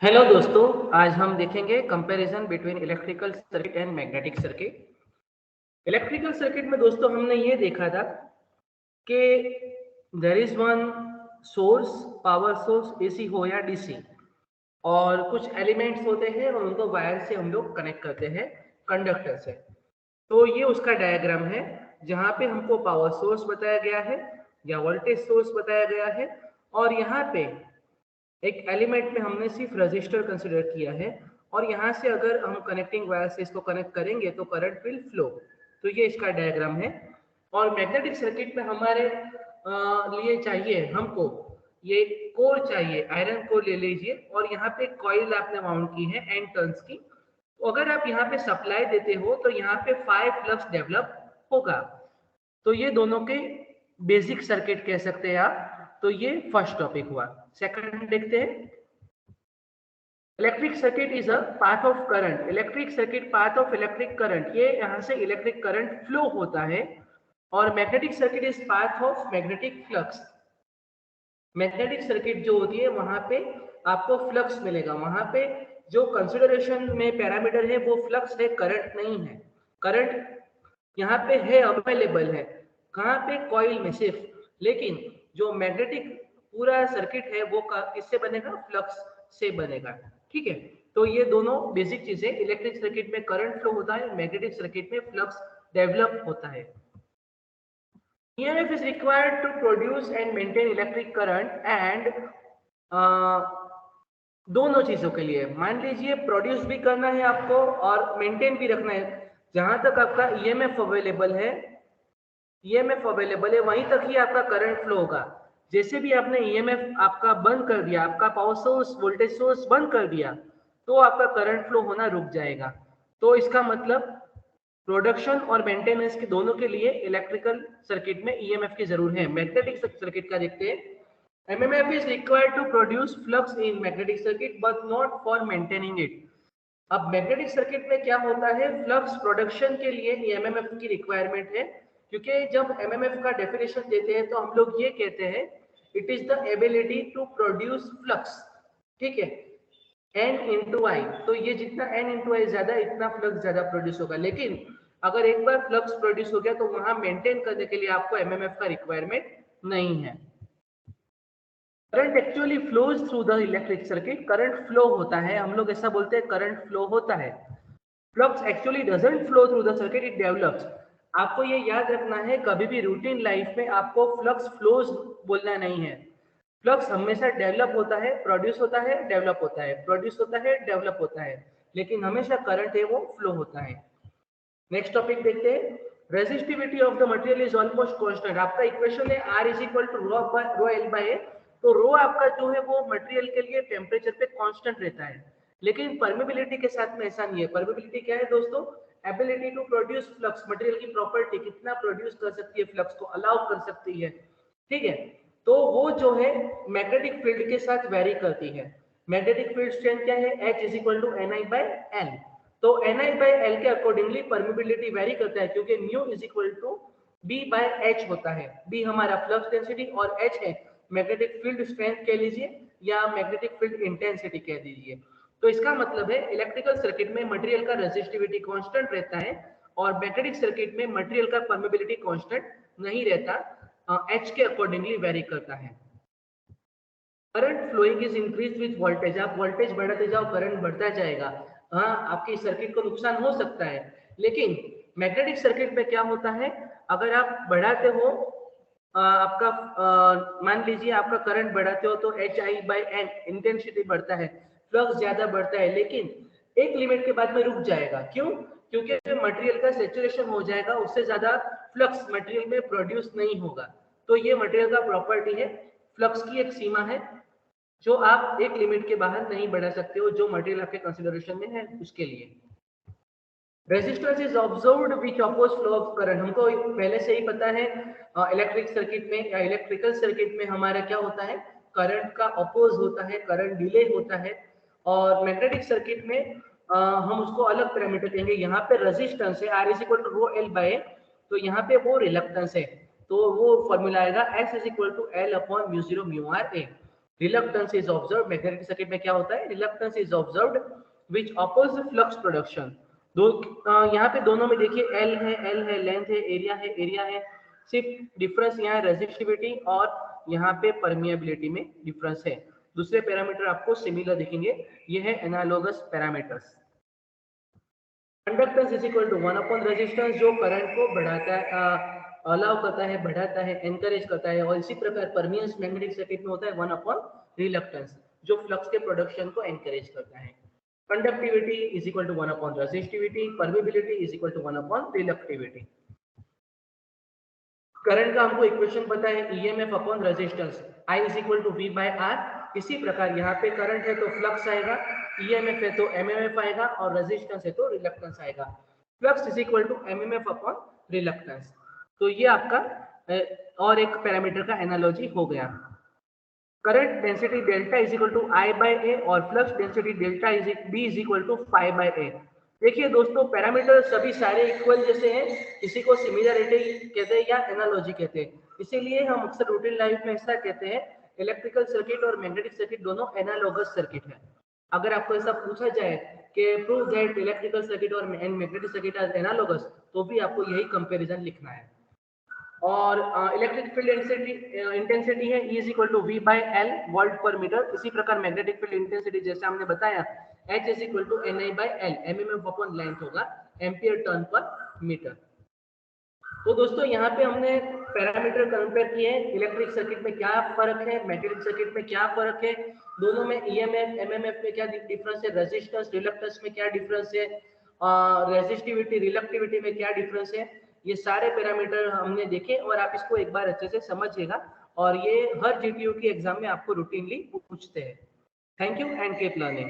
Hello दोस्तों, आज हम देखेंगे comparison between electrical circuit and magnetic circuit. Electrical circuit में दोस्तों हमने ये देखा था कि there is one source, power source AC हो या डीसी, और कुछ एलिमेंट्स होते हैं और उनको वायर से हम लोग कनेक्ट करते हैं कंडक्टर से। तो ये उसका डायग्राम है जहाँ पे हमको पावर सोर्स बताया गया है या वोल्टेज सोर्स बताया गया है, और यहाँ पे एक एलिमेंट में हमने सिर्फ रजिस्टर कंसिडर किया है, और यहाँ से अगर हम कनेक्टिंग वायर से इसको कनेक्ट करेंगे तो करंट विल फ्लो। तो ये इसका डायग्राम है। और मैग्नेटिक सर्किट में हमारे लिए चाहिए हमको ये कोर चाहिए, आयरन कोर ले लीजिए, और यहाँ पे कॉइल आपने माउंट की है एन टर्न्स की। तो अगर आप यहाँ पे सप्लाई देते हो तो यहाँ पे 5 फ्लक्स डेवलप होगा। तो ये दोनों के बेसिक सर्किट कह सकते हैं आप। तो ये फर्स्ट टॉपिक हुआ। सेकंड देखते हैं, electric circuit is a path of current. Electric circuit path of electric current, ये यहाँ से इलेक्ट्रिक करंट फ्लो होता है। और magnetic circuit is path of magnetic flux. Magnetic circuit जो होती है वहां पे आपको फ्लक्स मिलेगा, वहां पे जो कंसिडरेशन में पैरामीटर है वो फ्लक्स है, करंट नहीं है। करंट यहाँ पे है, अवेलेबल है, कहाँ पे, कॉइल में सिर्फ। लेकिन जो मैग्नेटिक पूरा सर्किट है वो किससे बनेगा, फ्लक्स से बनेगा। ठीक है, तो ये दोनों बेसिक चीजें, इलेक्ट्रिक सर्किट में करंट फ्लो होता है, मैग्नेटिक सर्किट में फ्लक्स डेवलप होता है। EMF is required to produce and maintain electric current and दोनों चीजों के लिए, मान लीजिए प्रोड्यूस भी करना है आपको और मेंटेन भी रखना है। जहां तक आपका ईएमएफ अवेलेबल है, वहीं तक ही आपका करंट फ्लो होगा। जैसे भी आपने ईएमएफ आपका बंद कर दिया, आपका पावर सोर्स, वोल्टेज सोर्स बंद कर दिया, तो आपका करंट फ्लो होना रुक जाएगा। तो इसका मतलब प्रोडक्शन और मेंटेनेंस के दोनों के लिए इलेक्ट्रिकल सर्किट में ईएमएफ की जरूरत है। मैग्नेटिक सर्किट का देखते हैं। MMF is required to produce flux in magnetic circuit but not for maintaining it. अब मैग्नेटिक सर्किट में क्या होता है, फ्लक्स प्रोडक्शन के लिए एमएमएफ की रिक्वायरमेंट है। क्योंकि जब एमएमएफ का डेफिनेशन देते हैं तो हम लोग ये कहते हैं it is the ability to produce flux. ठीक है, एन इंटू आई, तो ये जितना एन इंटू आई ज्यादा, इतना फ्लक्स ज्यादा प्रोड्यूस होगा। लेकिन अगर एक बार फ्लक्स प्रोड्यूस हो गया तो वहां मेंटेन करने के लिए आपको एमएमएफ का रिक्वायरमेंट नहीं है। Current actually flows through the electric circuit, current flow होता है, हम लोग ऐसा बोलते हैं करंट फ्लो होता है। Flux actually doesn't flow through the circuit, it develops. आपको ये याद रखना है, कभी भी रूटीन लाइफ में आपको फ्लक्स फ्लोज बोलना नहीं है। फ्लक्स हमेशा डेवलप होता है, प्रोड्यूस होता है, डेवलप होता है, प्रोड्यूस होता है, डेवलप होता है, लेकिन हमेशा करंट है वो फ्लो होता है। नेक्स्ट टॉपिक देखते हैं, resistivity of the material is almost constant. आपका इक्वेशन है R is equal to rho L by A. तो रो आपका जो है वो मटेरियल के लिए टेम्परेचर पे कांस्टेंट रहता है, लेकिन परमेबिलिटी के साथ में ऐसा नहीं है। परमेबिलिटी क्या है दोस्तों, ability to produce flux, material की प्रॉपर्टी कितना प्रोड्यूस कर सकती है, फ्लक्स को अलाउ कर सकती है। ठीक है, तो वो जो है मैग्नेटिक फील्ड के साथ वेरी करती है। मैग्नेटिक फील्ड स्ट्रेंथ क्या है, H is equal to N I by L. तो Ni बाय एल के अकॉर्डिंगली परमिबिलिटी वेरी करता है, क्योंकि mu is equal to B by H होता है। बी हमारा फ्लक्स डेंसिटी और एच है मैग्नेटिक फील्ड स्ट्रेंथ कह लीजिए या मैग्नेटिक फील्ड इंटेंसिटी कह दीजिए। तो इसका मतलब है इलेक्ट्रिकल सर्किट में मटेरियल का रेजिस्टिविटी कांस्टेंट रहता है, और मैग्नेटिक सर्किट में मटेरियल का परमिबिलिटी कांस्टेंट नहीं रहता, एच के अकॉर्डिंगली वेरी करता है। Current following is increase with voltage, आप वोल्टेज बढ़ाते जाओ करंट बढ़ता जाएगा। हाँ, आपकी सर्किट को नुकसान हो सकता है, लेकिन मैग्नेटिक सर्किट में क्या होता है, अगर आप बढ़ाते हो आपका मान लीजिए आपका करंट बढ़ाते हो तो H I by N intensity बढ़ता है, फ्लक्स ज्यादा बढ़ता है, लेकिन एक लिमिट के बाद में रुक जाएगा। क्यों? क्योंकि मटेरियल का सेचुरेशन हो जाएगा, उससे ज्यादा फ्लक्स मटेरियल में प्रोड्यूस नहीं होगा। तो ये मटेरियल का प्रॉपर्टी है, फ्लक्स की एक सीमा है जो आप एक लिमिट के बाहर नहीं बढ़ा सकते हो, जो मटेरियल आपके कंसिडरेशन में है उसके लिए। Resistance is observed which oppose flow of current, हमको पहले से ही पता है इलेक्ट्रिक सर्किट में या इलेक्ट्रिकल सर्किट में हमारा क्या होता है, करंट का अपोज होता है, करंट डिले होता है। और मैग्नेटिक सर्किट में हम उसको अलग पैरामीटर देंगे। यहाँ पे रेजिस्टेंस है R is equal to rho L by, तो यहाँ पे वो रिलक्टेंस है, तो वो फॉर्मूला आएगा S is equal to L upon mu zero mu R A. Reluctance is observed, magnetic circuit में क्या होता है, reluctance is observed which oppose flux production. दो यहाँ पे दोनों में देखिए एल है, लेंथ है, एरिया है, सिर्फ डिफरेंस यहाँ रेजिस्टिविटी और यहाँ पे परमिएबिलिटी में डिफरेंस है। दूसरे पैरामीटर आपको सिमिलर दिखेंगे, ये है analogous parameters. Conductance is equal to 1 upon resistance, जो करंट को बढ़ाता है, अलाउ करता है, बढ़ाता है, एनकरेज करता है। और इसी प्रकार परमियंस मैग्नेटिक सर्किट में होता है 1 अपॉन रिलक्टेंस, जो फ्लक्स के प्रोडक्शन को एनकरेज करता है। Conductivity is equal to 1 upon resistivity, permeability is equal to 1 upon reluctivity. Current का हमको इक्वेशन पता है, EMF upon resistance, I is equal to V by R। इसी प्रकार यहाँ पे करंट है तो फ्लक्स आएगा, ईएमएफ है तो एमएमएफ आएगा, और रेजिस्टेंस है तो रिलक्टेंस आएगा। Flux is equal to MMF upon reluctance. तो ये आपका और एक पैरामीटर का एनालॉजी हो गया। Current density delta is equal to I by A और flux density delta B is equal to phi by A। देखिए दोस्तों, पैरामीटर सभी सारे इक्वल जैसे हैं, किसी को सिमिलरिटी कहते हैं या एनालॉजी कहते हैं, इसीलिए हम अक्सर रूटीन लाइफ में ऐसा कहते हैं इलेक्ट्रिकल सर्किट और मैग्नेटिक सर्किट दोनों एनालॉगस सर्किट है। अगर आपको ऐसा पूछा जाए कि प्रूव दैट इलेक्ट्रिकल सर्किट और मैग्नेटिक सर्किट आर एनालॉगस, तो भी आपको यही कंपैरिजन लिखना है। और इलेक्ट्रिक फील्ड इंटेंसिटी है E is equal to V by L volt per metre. इसी प्रकार मैग्नेटिक फील्ड इंटेंसिटी जैसे हमने बताया H is equal to NI by L, MMF upon length होगा, एम्पियर टर्न पर मीटर। तो दोस्तों यहाँ पे हमने पैरामीटर कंपेयर किए हैं, इलेक्ट्रिक सर्किट में क्या फर्क है, मैग्नेटिक सर्किट में क्या फर्क है, दोनों में ईएमएफ एमएमएफ में क्या डिफरेंस है, रेजिस्टेंस रिलक्टेंस में क्या डिफरेंस है, रेजिस्टिविटी रिलक्टिविटी में क्या डिफरेंस है। ये सारे पैरामीटर हमने देखे और आप इसको एक बार अच्छे से समझिएगा, और ये हर जीटीयू की एग्जाम में आपको रूटीनली पूछते हैं। Thank you and keep learning.